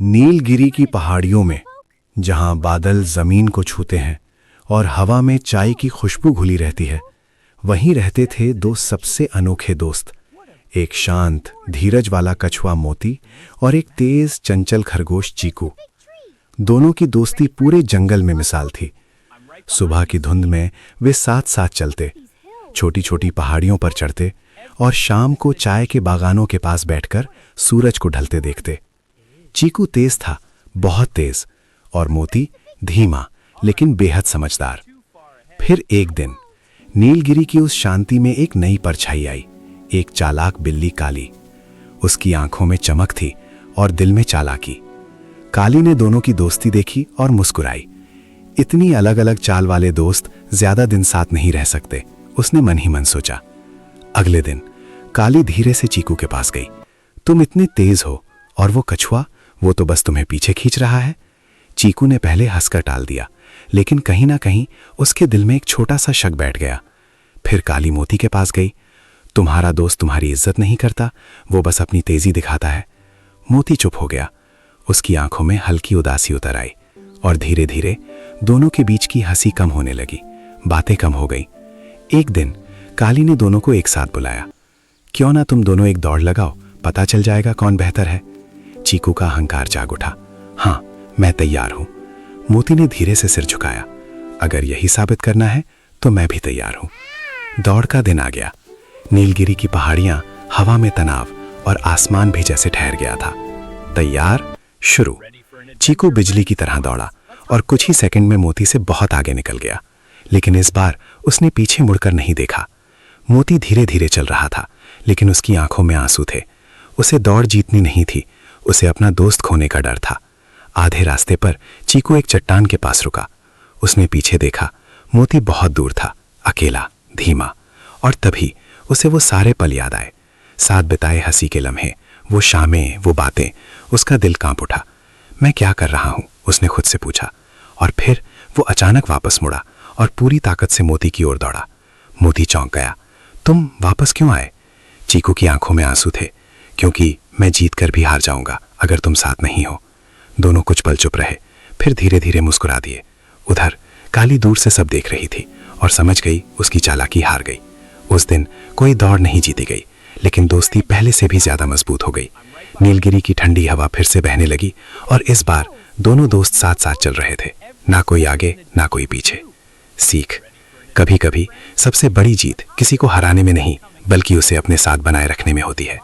नीलगिरी की पहाड़ियों में, जहां बादल जमीन को छूते हैं और हवा में चाय की खुशबू घुली रहती है, वहीं रहते थे दो सबसे अनोखे दोस्त। एक शांत धीरज वाला कछुआ मोती और एक तेज चंचल खरगोश चीकू। दोनों की दोस्ती पूरे जंगल में मिसाल थी। सुबह की धुंध में वे साथ साथ चलते, छोटी छोटी पहाड़ियों पर चढ़ते और शाम को चाय के बागानों के पास बैठकर सूरज को ढलते देखते। चीकू तेज था, बहुत तेज, और मोती धीमा लेकिन बेहद समझदार। फिर एक दिन नीलगिरी की उस शांति में एक नई परछाई आई, एक चालाक बिल्ली काली। उसकी आंखों में चमक थी और दिल में चालाकी। काली ने दोनों की दोस्ती देखी और मुस्कुराई। इतनी अलग अलग चाल वाले दोस्त ज्यादा दिन साथ नहीं रह सकते, उसने मन ही मन सोचा। अगले दिन काली धीरे से चीकू के पास गई। तुम इतने तेज हो और वो कछुआ, वो तो बस तुम्हें पीछे खींच रहा है। चीकू ने पहले हंसकर टाल दिया, लेकिन कहीं ना कहीं उसके दिल में एक छोटा सा शक बैठ गया। फिर काली मोती के पास गई। तुम्हारा दोस्त तुम्हारी इज्जत नहीं करता, वो बस अपनी तेजी दिखाता है। मोती चुप हो गया। उसकी आंखों में हल्की उदासी उतर आई और धीरे धीरे दोनों के बीच की हंसी कम होने लगी, बातें कम हो गई। एक दिन काली ने दोनों को एक साथ बुलाया। क्यों ना तुम दोनों एक दौड़ लगाओ, पता चल जाएगा कौन बेहतर है। चीकू का अहंकार जाग उठा। हाँ, मैं तैयार हूं। मोती ने धीरे से सिर झुकाया। अगर यही साबित करना है तो मैं भी तैयार हूं। दौड़ का दिन आ गया। नीलगिरी की पहाड़ियां, हवा में तनाव और आसमान भी जैसे ठहर गया था। तैयार, शुरू। चीकू बिजली की तरह दौड़ा और कुछ ही सेकंड में मोती से बहुत आगे निकल गया, लेकिन इस बार उसने पीछे मुड़कर नहीं देखा। मोती धीरे धीरे चल रहा था, लेकिन उसकी आंखों में आंसू थे। उसे दौड़ जीतनी नहीं थी, उसे अपना दोस्त खोने का डर था। आधे रास्ते पर चीकू एक चट्टान के पास रुका। उसने पीछे देखा। मोती बहुत दूर था, अकेला, धीमा, और तभी उसे वो सारे पल याद आए। साथ बिताए हंसी के लम्हे, वो शामें, वो बातें। उसका दिल कांप उठा। मैं क्या कर रहा हूं, उसने खुद से पूछा। और फिर वो अचानक वापस मुड़ा और पूरी ताकत से मोती की ओर दौड़ा। मोती चौंक गया। तुम वापस क्यों आए? चीकू की आंखों में आंसू थे। क्योंकि मैं जीत कर भी हार जाऊंगा अगर तुम साथ नहीं हो। दोनों कुछ पल चुप रहे, फिर धीरे धीरे मुस्कुरा दिए। उधर काली दूर से सब देख रही थी और समझ गई उसकी चालाकी हार गई। उस दिन कोई दौड़ नहीं जीती गई, लेकिन दोस्ती पहले से भी ज्यादा मजबूत हो गई। नीलगिरी की ठंडी हवा फिर से बहने लगी और इस बार दोनों दोस्त साथ साथ चल रहे थे, ना कोई आगे ना कोई पीछे। सीख, कभी कभी सबसे बड़ी जीत किसी को हराने में नहीं, बल्कि उसे अपने साथ बनाए रखने में होती है।